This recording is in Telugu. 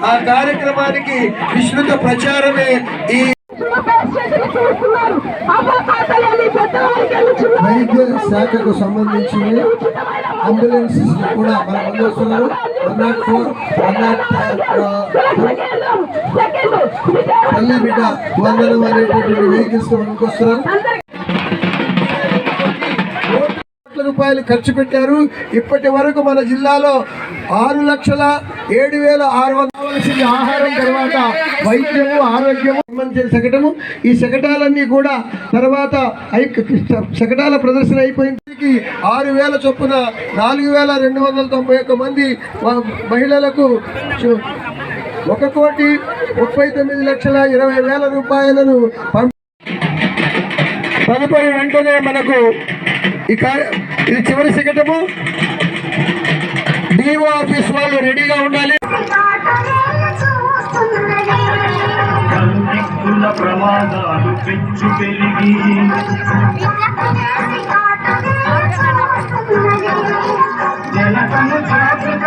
ఆ కార్యక్రమానికి విస్తృత ప్రచారమే ఈ వైద్య శాఖకు సంబంధించి అంబులెన్స్ కూడా మన ముందు వస్తున్నారు. 104 తల్లి బిడ్డ వందనం అనేటువంటి వెహికల్స్ మనకు వస్తున్నారు. రూపాయలు ఖర్చు పెట్టారు. ఇప్పటి వరకు మన జిల్లాలో 6,07,600 కావలసిన ఆహారం తర్వాత వైద్యము ఆరోగ్యము సంబంధించిన శకటము. ఈ శకటాలన్నీ కూడా తర్వాత శకటాల ప్రదర్శన అయిపోయింది. 6,000 చొప్పున 4,291 మంది మహిళలకు 1,39,20,000 రూపాయలను తదుపరి వెంటనే మనకు ఇది చివరి శకటము. డిఓ ఆఫీస్ వాళ్ళు రెడీగా ఉండాలి. ప్రమాదాలు పెంచు పెరిగి జనకము జాగృత